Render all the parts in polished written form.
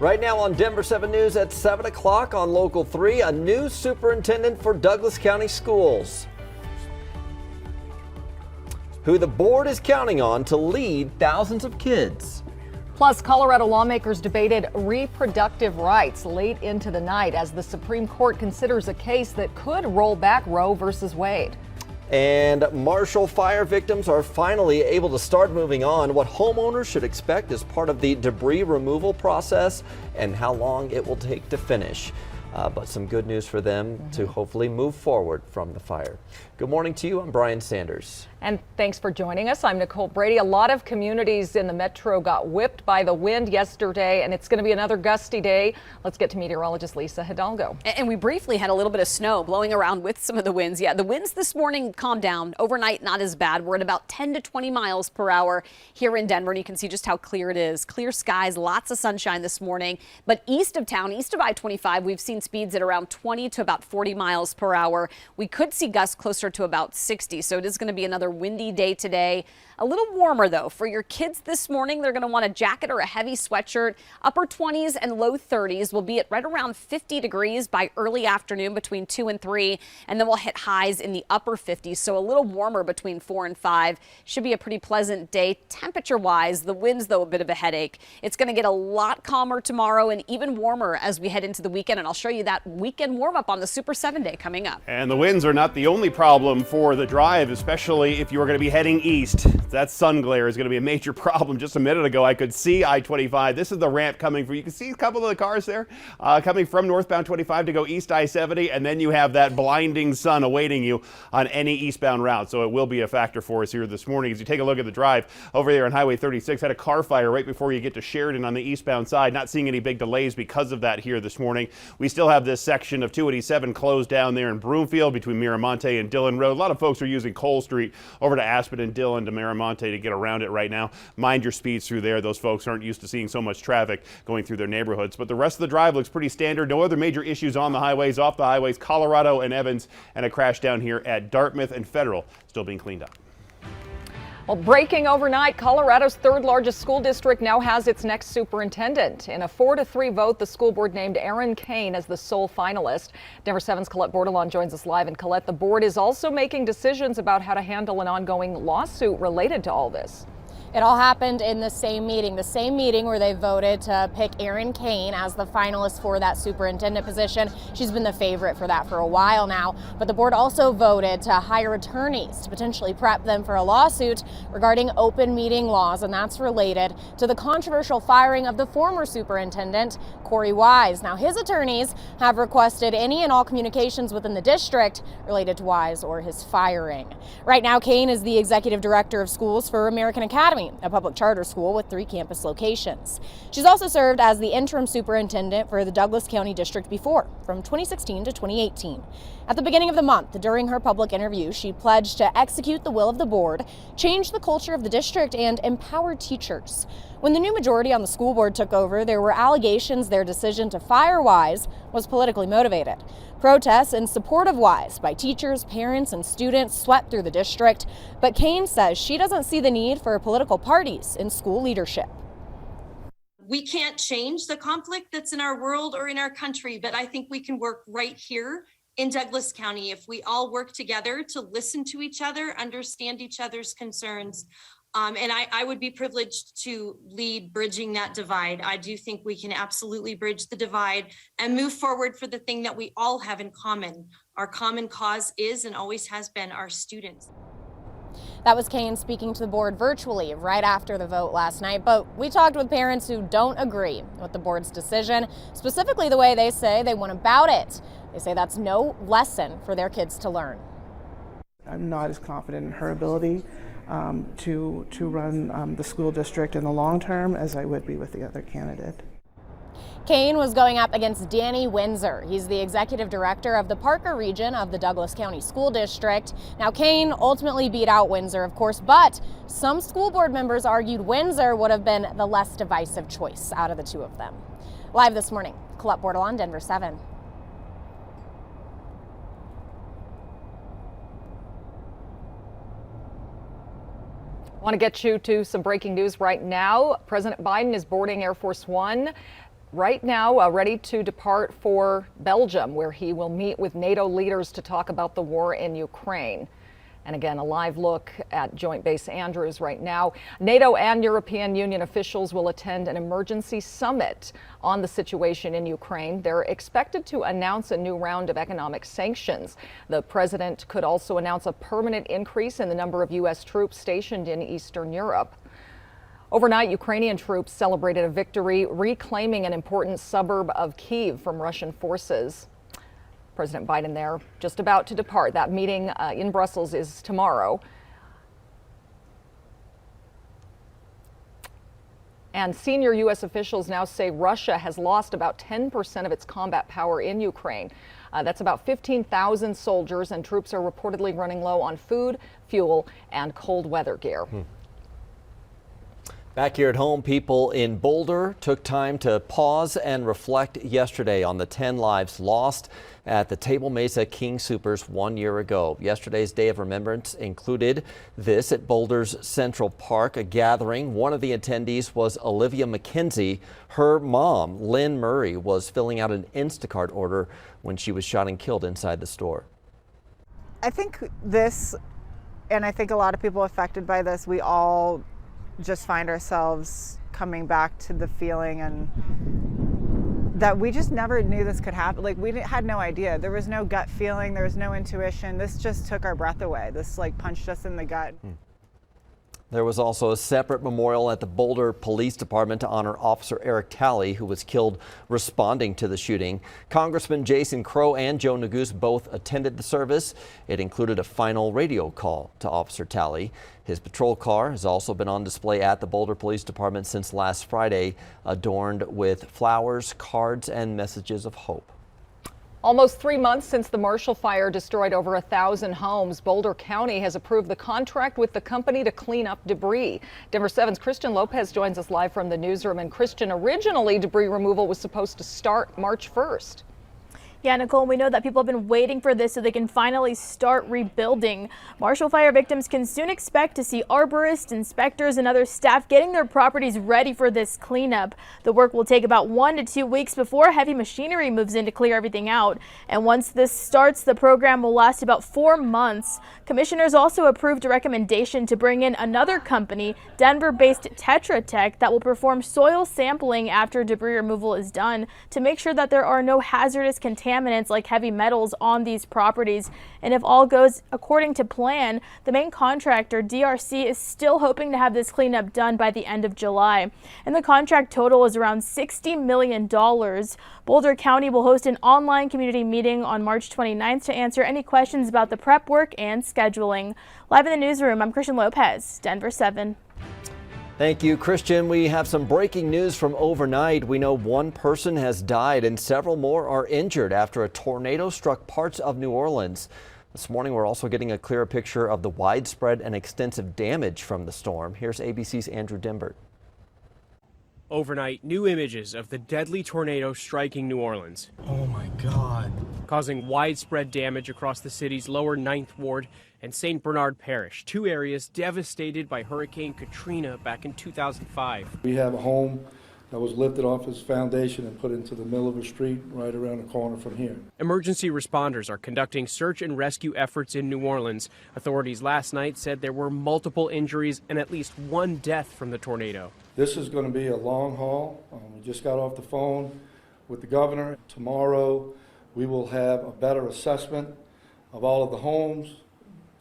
Right now on Denver 7 News at 7 o'clock on Local 3, a new superintendent for Douglas County Schools, who the board is counting on to lead thousands of kids. Plus, Colorado lawmakers debated reproductive rights late into the night as the Supreme Court considers a case that could roll back Roe versus Wade. And Marshall fire victims are finally able to start moving on. What homeowners should expect as part of the debris removal process and how long it will take to finish. But some good news for them to hopefully move forward from the fire. Good morning to you. I'm Brian Sanders. And thanks for joining us. I'm Nicole Brady. A lot of communities in the metro got whipped by the wind yesterday, and it's going to be another gusty day. Let's get to meteorologist Lisa Hidalgo. And we briefly had a little bit of snow blowing around with some of the winds. Yeah, the winds this morning calmed down. Overnight, not as bad. We're at about 10 to 20 miles per hour here in Denver, and you can see just how clear it is. Clear skies, lots of sunshine this morning. But east of town, east of I-25, we've seen speeds at around 20 to about 40 miles per hour. We could see gusts closer to about 60, so it is going to be another windy day today. A little warmer though for your kids this morning. They're going to want a jacket or a heavy sweatshirt. Upper 20s and low 30s will be at right around 50 degrees by early afternoon between 2 and 3, and then we'll hit highs in the upper 50s, so a little warmer between 4 and 5. Should be a pretty pleasant day temperature wise. The winds though a bit of a headache. It's going to get a lot calmer tomorrow and even warmer as we head into the weekend, and I'll show you that weekend warm up on the Super 7 Day coming up. And the winds are not the only problem for the drive, especially if you are going to be heading east. That sun glare is going to be a major problem. Just a minute ago, I could see I-25. This is the ramp coming for you. Can see a couple of the cars there coming from northbound 25 to go east I-70, and then you have that blinding sun awaiting you on any eastbound route. So it will be a factor for us here this morning. As you take a look at the drive over there on Highway 36, had a car fire right before you get to Sheridan on the eastbound side. Not seeing any big delays because of that here this morning. We still have this section of 287 closed down there in Broomfield between Miramonte and Dillon Road. A lot of folks are using Cole Street over to Aspen and Dillon to Miramonte to get around it right now. Mind your speeds through there. Those folks aren't used to seeing so much traffic going through their neighborhoods. But the rest of the drive looks pretty standard. No other major issues on the highways, off the highways, Colorado and Evans, and a crash down here at Dartmouth and Federal still being cleaned up. Well, breaking overnight, Colorado's third largest school district now has its next superintendent. In a 4-3 vote, the school board named Aaron Kane as the sole finalist. Denver 7's Colette Bordelon joins us live. And Colette, the board is also making decisions about how to handle an ongoing lawsuit related to all this. It all happened in the same meeting where they voted to pick Aaron Kane as the finalist for that superintendent position. She's been the favorite for that for a while now, but the board also voted to hire attorneys to potentially prep them for a lawsuit regarding open meeting laws, and that's related to the controversial firing of the former superintendent, Corey Wise. Now, his attorneys have requested any and all communications within the district related to Wise or his firing. Right now, Kane is the executive director of schools for American Academy, a public charter school with 3 campus locations. She's also served as the interim superintendent for the Douglas County District before, from 2016 to 2018. At the beginning of the month, during her public interview, she pledged to execute the will of the board, change the culture of the district, and empower teachers. When the new majority on the school board took over, there were allegations their decision to fire Wise was politically motivated. Protests in support of Wise by teachers, parents, and students swept through the district, but Kane says she doesn't see the need for political parties in school leadership. We can't change the conflict that's in our world or in our country, but I think we can work right here in Douglas County if we all work together to listen to each other, understand each other's concerns. And I would be privileged to lead bridging that divide. I do think we can absolutely bridge the divide and move forward for the thing that we all have in common. Our common cause is and always has been our students. That was Kane speaking to the board virtually right after the vote last night. But we talked with parents who don't agree with the board's decision, specifically the way they say they went about it. They say that's no lesson for their kids to learn. I'm not as confident in her ability to run the school district in the long term as I would be with the other candidate. Kane was going up against Danny Windsor. He's the executive director of the Parker region of the Douglas County School District. Now, Kane ultimately beat out Windsor, of course, but some school board members argued Windsor would have been the less divisive choice out of the two of them. Live this morning, Colette Bordelon, Denver 7. I want to get you to some breaking news right now. President Biden is boarding Air Force One right now ready to depart for Belgium, where he will meet with NATO leaders to talk about the war in Ukraine. And again, a live look at Joint Base Andrews right now. NATO and European Union officials will attend an emergency summit on the situation in Ukraine. They're expected to announce a new round of economic sanctions. The president could also announce a permanent increase in the number of U.S. troops stationed in Eastern Europe. Overnight, Ukrainian troops celebrated a victory, reclaiming an important suburb of Kyiv from Russian forces. President Biden there just about to depart. That meeting in Brussels is tomorrow. And senior U.S. officials now say Russia has lost about 10% of its combat power in Ukraine. That's about 15,000 soldiers, and troops are reportedly running low on food, fuel, and cold weather gear. Back here at home, people in Boulder took time to pause and reflect yesterday on the 10 lives lost at the Table Mesa King Soopers 1 year ago. Yesterday's Day of Remembrance included this at Boulder's Central Park, a gathering. One of the attendees was Olivia McKenzie. Her mom, Lynn Murray, was filling out an Instacart order when she was shot and killed inside the store. I think this, and I think a lot of people affected by this, we all just find ourselves coming back to the feeling and that we just never knew this could happen. Like, we had no idea. There was no gut feeling. There was no intuition. This just took our breath away. This like punched us in the gut. There was also a separate memorial at the Boulder Police Department to honor Officer Eric Talley, who was killed responding to the shooting. Congressman Jason Crow and Joe Neguse both attended the service. It included a final radio call to Officer Talley. His patrol car has also been on display at the Boulder Police Department since last Friday, adorned with flowers, cards, and messages of hope. Almost 3 months since the Marshall Fire destroyed over 1,000 homes, Boulder County has approved the contract with the company to clean up debris. Denver 7's Christian Lopez joins us live from the newsroom. And Christian, originally debris removal was supposed to start March 1st. Yeah, Nicole, we know that people have been waiting for this so they can finally start rebuilding. Marshall Fire victims can soon expect to see arborists, inspectors, and other staff getting their properties ready for this cleanup. The work will take about 1 to 2 weeks before heavy machinery moves in to clear everything out. And once this starts, the program will last about 4 months. Commissioners also approved a recommendation to bring in another company, Denver-based Tetra Tech, that will perform soil sampling after debris removal is done to make sure that there are no hazardous contaminants like heavy metals on these properties. And if all goes according to plan, the main contractor, DRC, is still hoping to have this cleanup done by the end of July. And the contract total is around $60 million. Boulder County will host an online community meeting on March 29th to answer any questions about the prep work and scheduling. Live in the newsroom, I'm Christian Lopez, Denver 7. Thank you, Christian. We have some breaking news from overnight. We know one person has died and several more are injured after a tornado struck parts of New Orleans. This morning, we're also getting a clearer picture of the widespread and extensive damage from the storm. Here's ABC's Andrew Dimbert. Overnight, new images of the deadly tornado striking New Orleans. Oh my God. Causing widespread damage across the city's lower 9th Ward and St. Bernard Parish, two areas devastated by Hurricane Katrina back in 2005. We have a home that was lifted off its foundation and put into the middle of a street right around the corner from here. Emergency responders are conducting search and rescue efforts in New Orleans. Authorities last night said there were multiple injuries and at least one death from the tornado. This is going to be a long haul. We just got off the phone with the governor. Tomorrow we will have a better assessment of all of the homes,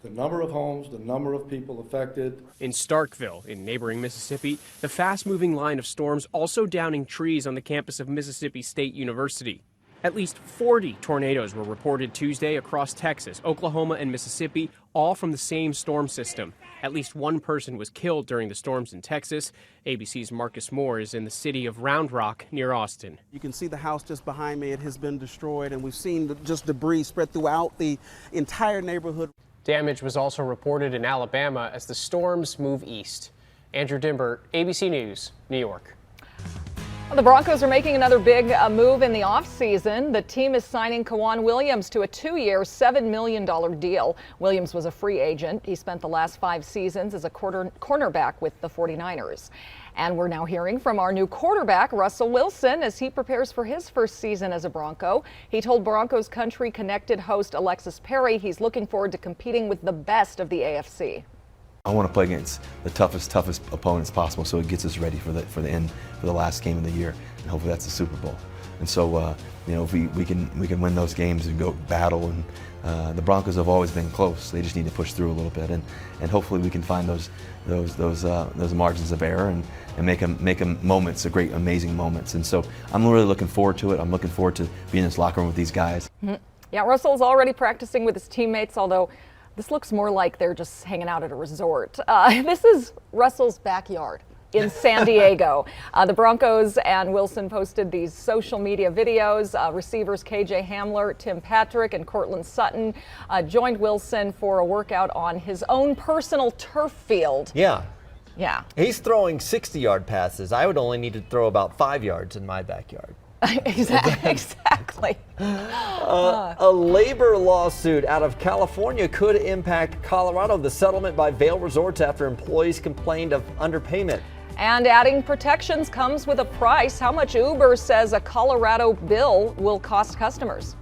the number of homes, the number of people affected. In Starkville, in neighboring Mississippi, the fast-moving line of storms also downing trees on the campus of Mississippi State University. At least 40 tornadoes were reported Tuesday across Texas, Oklahoma, and Mississippi, all from the same storm system. At least one person was killed during the storms in Texas. ABC's Marcus Moore is in the city of Round Rock near Austin. You can see the house just behind me. It has been destroyed, and we've seen just debris spread throughout the entire neighborhood. Damage was also reported in Alabama as the storms move east. Andrew Dimbert, ABC News, New York. Well, the Broncos are making another big move in the offseason. The team is signing Kawan Williams to a 2-year, $7 million deal. Williams was a free agent. He spent the last 5 seasons as a cornerback with the 49ers. And we're now hearing from our new quarterback, Russell Wilson, as he prepares for his first season as a Bronco. He told Broncos Country Connected host Alexis Perry he's looking forward to competing with the best of the AFC. I want to play against the toughest opponents possible, so it gets us ready for the last game of the year, and hopefully that's the Super Bowl. And so, if we can win those games and go battle, and the Broncos have always been close. They just need to push through a little bit, and hopefully we can find those margins of error and make them moments, great, amazing moments. And so I'm really looking forward to it. I'm looking forward to being in this locker room with these guys. Yeah, Russell's already practicing with his teammates, although this looks more like they're just hanging out at a resort. This is Russell's backyard in San Diego. The Broncos and Wilson posted these social media videos. Receivers KJ Hamler, Tim Patrick, and Cortland Sutton joined Wilson for a workout on his own personal turf field. Yeah. Yeah. He's throwing 60-yard passes. I would only need to throw about 5 yards in my backyard. Exactly. A labor lawsuit out of California could impact Colorado. The settlement by Vail Resorts after employees complained of underpayment. And adding protections comes with a price. How much Uber says a Colorado bill will cost customers.